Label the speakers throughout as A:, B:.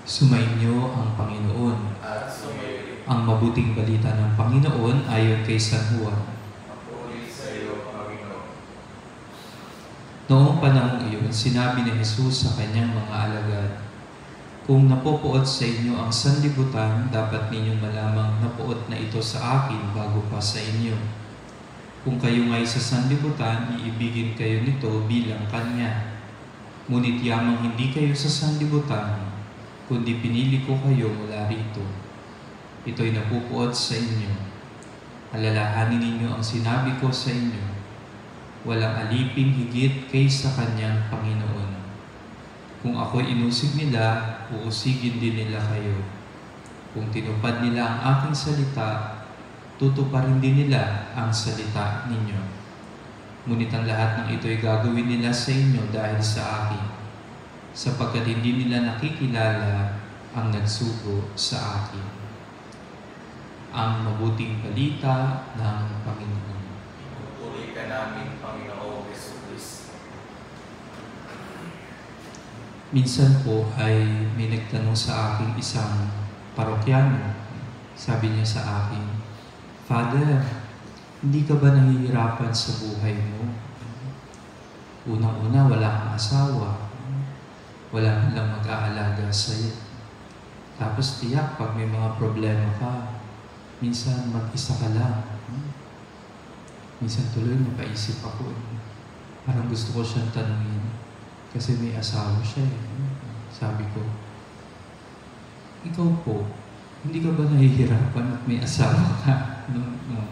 A: Sumainyo ang Panginoon.
B: At sumayo
A: Ang mabuting balita ng Panginoon ayon kay San Juan.
B: papuri sa iyo, Panginoon.
A: Noong panahong iyon, sinabi ni Jesus sa kanyang mga alagad, "Kung napopuot sa inyo ang sanlibutan, dapat ninyong malamang napuot na ito sa akin bago pa sa inyo. Kung kayo nga'y sa sanlibutan, iibigin kayo nito bilang kanya. Ngunit yamang hindi kayo sa sanlibutan, kundi pinili ko kayo mula rito. Ito'y napupuot sa inyo. Alalahanin ninyo ang sinabi ko sa inyo. Walang aliping higit kaysa kanyang Panginoon. Kung ako'y inusig nila, uusigin din nila kayo. Kung tinupad nila ang aking salita, tutuparin din nila ang salita ninyo. Ngunit ang lahat ng ito'y gagawin nila sa inyo dahil sa akin, sapagkat hindi nila nakikilala ang nagsugo sa akin." Ang mabuting balita ng Panginoon.
B: Papuri ka namin, Panginoong Jesucristo.
A: Minsan po ay may nagtanong sa akin isang parokyano. Sabi niya sa akin, "Father, hindi ka ba nahihirapan sa buhay mo? Unang-una, wala kang asawa. Wala man lang mag-aalaga sa'yo. Tapos tiyak, pag may mga problema ka, minsan mag-isa ka lang. Minsan tuloy napaisip ako. Parang gusto ko siyang tanungin. Kasi may asawa siya eh." Sabi ko, "Ikaw po, hindi ka ba nahihirapan at may asawa ka?" No.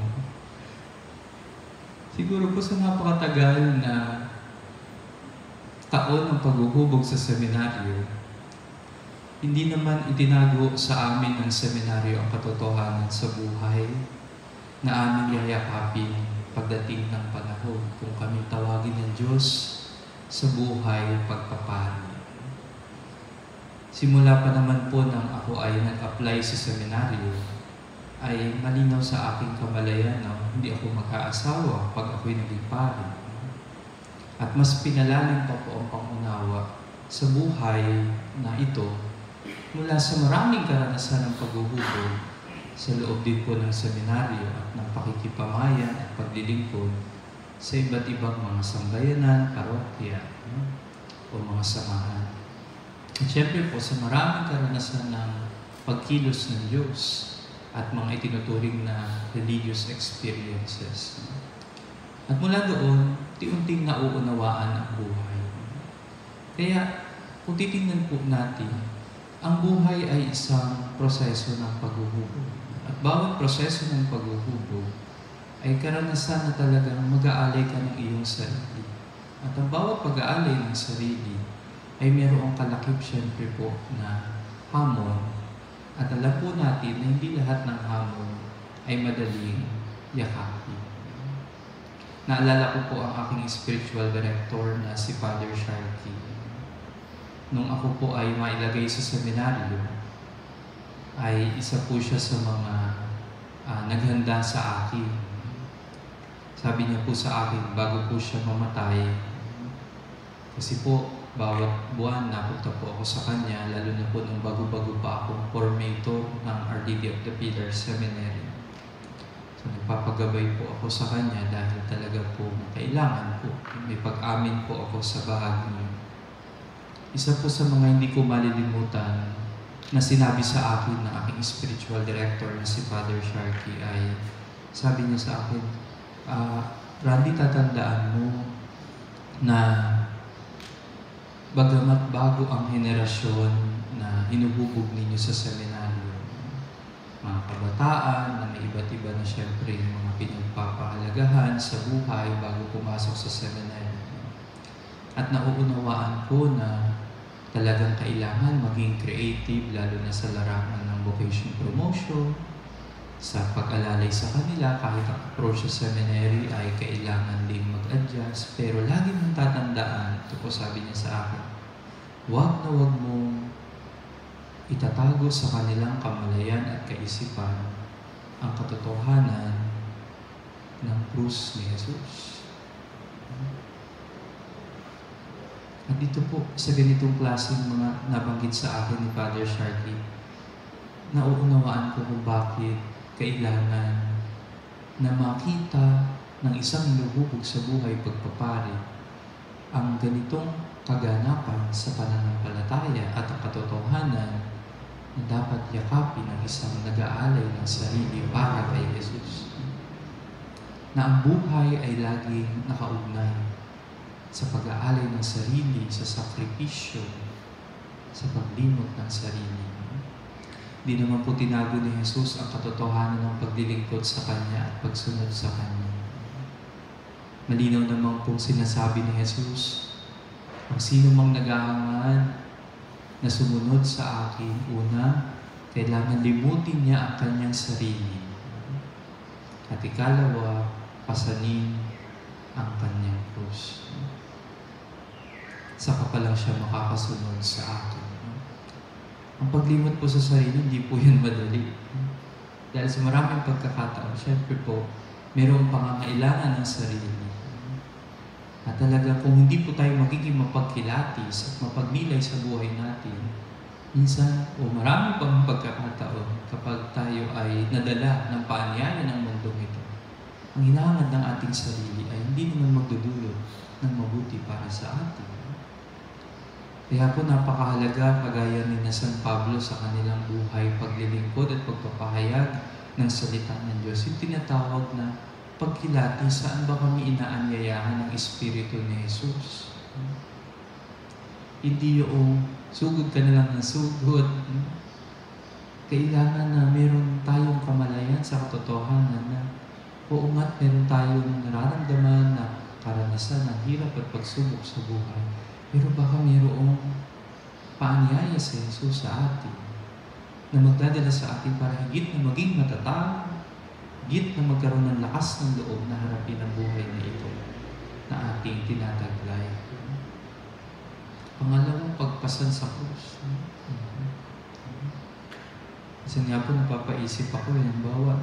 A: Siguro po sa napakatagal na taon ng paghuhubog sa seminaryo, hindi naman itinago sa amin ng seminaryo ang katotohanan sa buhay na aming yayakapin pagdating ng panahon kung kami tawagin ng Diyos sa buhay pagpapari. Simula pa naman po nang ako ay nag-apply sa seminaryo, ay malinaw sa aking kamalayan na hindi ako mag-aasawa pag ako'y naging pari. At mas pinalalim pa po ang pangunawa sa buhay na ito mula sa maraming karanasan ng paghuhubog sa loob din po ng seminaryo at ng pakikipamayan at paglilingkod sa iba't ibang mga sambayanan, parokya, o mga samahan. At syempre po sa maraming karanasan ng pagkilos ng Diyos at mga itinuturing na religious experiences. At mula doon, unti-unting nauunawaan ang buhay. Kaya, kung titingnan po natin, ang buhay ay isang proseso ng paghuhubog. At bawat proseso ng paghuhubog ay karanasan na talagang mag-aalay ka ng iyong sarili. At ang bawat pag-aalay ng sarili ay mayroong kalakip syempre po na hamon. At alam po natin na hindi lahat ng hamon ay madaling yakapin. Naalala ko po ang aking spiritual director na si Father Sharky. Nung ako po ay mailagay sa seminaryo, ay isa po siya sa mga naghanda sa akin. Sabi niya po sa akin, bago po siya mamatay, kasi po, bawat buwan napunta po ako sa kanya, lalo na po nung bago-bago pa akong formator ng Our Lady of the Pillar Seminary. So, nagpapagabay po ako sa kanya dahil talaga po kailangan po. May pag-amin po ako sa bahagi niyo. Isa po sa mga hindi ko malilimutan na sinabi sa akin ng aking spiritual director na si Father Sharky ay, sabi niya sa akin, "Randy, tatandaan mo na bagamat bago ang henerasyon na hinuhubog ninyo sa seminaryo, mga kabataan na may iba't iba na syempre mga pinagpapahalagahan sa buhay bago pumasok sa seminaryo. At nauunawaan ko na talagang kailangan maging creative lalo na sa larangan ng vocation promotion, sa pag-alalay sa kanila kahit ang approach sa seminary ay kailangan din mag-adjust. Pero lagi mong tatandaan," ito po sabi niya sa akin, "Huwag na huwag mong itatago sa kanilang kamalayan at kaisipan ang katotohanan ng krus ni Jesus." At dito po, sa ganitong klaseng mga nabanggit sa akin ni Father Sharkey, nauunawaan ko kung bakit kailangan na makita ng isang luhubog sa buhay pagpapari ang ganitong kaganapan sa pananampalataya at ang katotohanan na dapat yakapin ng isang nag-aalay ng sarili para kay Jesus. Na ang buhay ay laging nakaugnay sa pag-aalay ng sarili, sa sakripisyo, sa paglimot ng sarili. Di naman po tinago ni Jesus ang katotohanan ng paglilingkod sa Kanya at pagsunod sa Kanya. Malinaw naman pong sinasabi ni Jesus, ang sino mang naghahangad na sumunod sa akin, una, kailangan limutin niya ang kanyang sarili. At ikalawa, pasanin ang kanyang krus. Saka pa lang siya makakasunod sa akin. Ang paglimot po sa sarili, hindi po yun madali. Dahil sa maraming pagkakataon, syempre po, mayroong pangangailangan ng sarili. At talaga kung hindi po tayo magiging mapagkilatis at mapagnilay sa buhay natin, minsan o marami pang pagkakataon kapag tayo ay nadala ng paanyaya ng mundong ito, ang hinahangad ng ating sarili ay hindi naman magdudulot ng mabuti para sa atin. Kaya po napakahalaga, kagaya ni na San Pablo sa kanilang buhay, paglilingkod at pagpapahayag ng salita ng Diyos, yung tinatawag na pagkilati, saan ba kami inaanyayahan ng Espiritu ni Jesus? Hindi yung sugod ka na lang ng sugod. Kailangan na meron tayong kamalayan sa katotohanan na oo nga't meron tayong nararamdaman na karanasan ng hirap at pagsubok sa buhay. Pero baka mayroong paanyaya sa Jesus sa atin na magdadala sa atin para higit na maging matatag, higit na magkaroon ng lakas ng loob na harapin ang buhay na ito na ating tinataglay. Pangalawang, pagpasan sa krus. Kasi nga po napapaisip ako, halimbawa,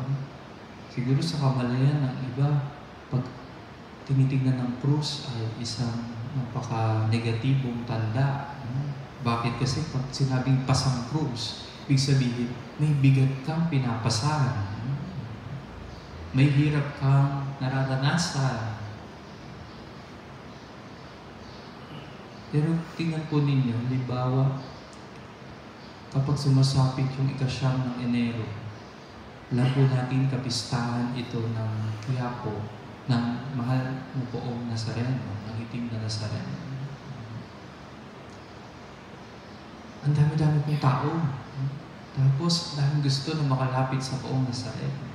A: siguro sa kamalayan ng iba, pag tinitignan ng krus ay isang napaka-negatibong tanda. Bakit? Kasi pag sinabing pasang krus, ibig sabihin, may bigat kang pinapasahan. May hirap kang nararanasan. Pero tingnan po ninyo, halimbawa, kapag sumasapit yung ika-9 ng Enero, alam po natin kapistahan ito ng Quiapo, ng mahal na poong Nazareno, ng itim na Nazareno. Ang dami-dami pong tao. Tapos, dahil gusto na makalapit sa poong Nazareno.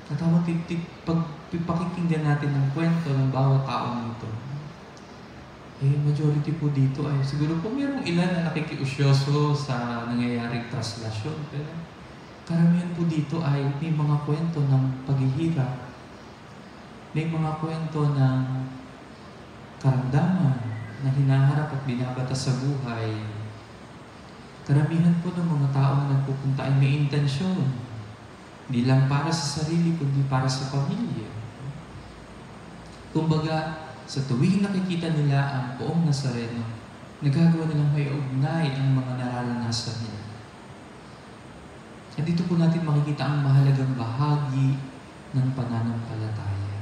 A: Katawang pag pakikinggan natin ng kwento ng bawat tao nito, majority po dito ay siguro po mayroong ilan na nakikiusyoso sa nangyayaring traslasyon, pero karamihan po dito ay may mga kwento ng paghihirap, may mga kwento ng karamdaman na hinaharap at binabata sa buhay. Karamihan po ng mga tao na nagpupunta ay may intensyon, hindi lang para sa sarili, kundi para sa pamilya. Kumbaga, sa tuwing nakikita nila ang poong Nazareno, nagagawa nilang may ugnay ang mga nararanasan nila. At dito po natin makikita ang mahalagang bahagi ng pananampalataya.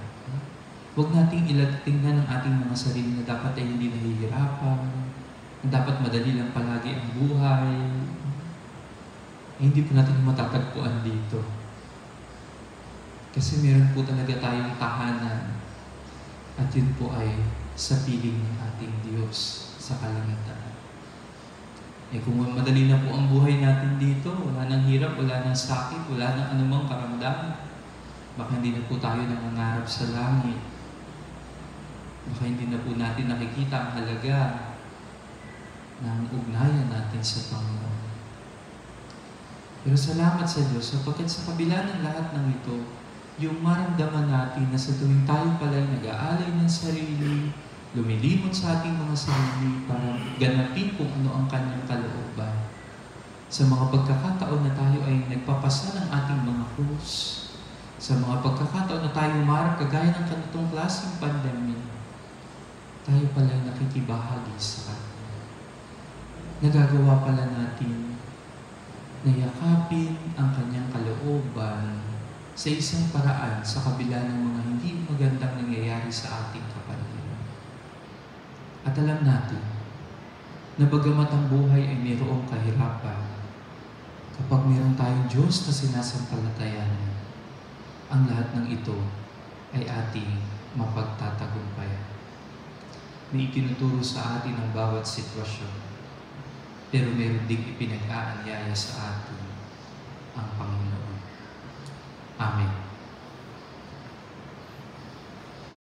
A: Huwag nating tingnan ang ating mga sarili na dapat ay hindi nahihirapan, na dapat madali lang palagi ang buhay. Hindi po natin matatagpuan dito. Kasi meron po talaga tayong tahanan. At yun po ay sa piling ng ating Diyos sa kalangitan. Kung madali na po ang buhay natin dito, wala nang hirap, wala nang sakit, wala nang anumang karamdaman, baka hindi na po tayo nangangarap sa langit. Baka hindi na po natin nakikita ang halaga ng ugnayan natin sa Panginoon. Pero salamat sa Diyos, sapagkat sa kabila ng lahat ng ito, yung maramdaman natin na sa tuwing tayo pala ay nag-aalay ng sarili, lumilimot sa ating mga sarili para ganapin kung ano ang kanyang kalooban. Sa mga pagkakataon na tayo ay nagpapasa ng ating mga krus, sa mga pagkakataon na tayo umarap kagaya ng ganitong klaseng pandemya, tayo pala nakikibahagi sa Kanya. Nagagawa pala natin na yakapin ang Kanyang kalooban sa isang paraan sa kabila ng mga hindi magandang nangyayari sa ating kapaligiran. At alam natin na bagamat ang buhay ay mayroong kahirapan, kapag mayroon tayong Diyos na sinasampalatayanan, ang lahat ng ito ay ating mapagtatagumpayan. May itinuturo sa atin ang bawat sitwasyon, pero mayroon ding ipinag-aanyaya sa atin ang Panginoon. Amen.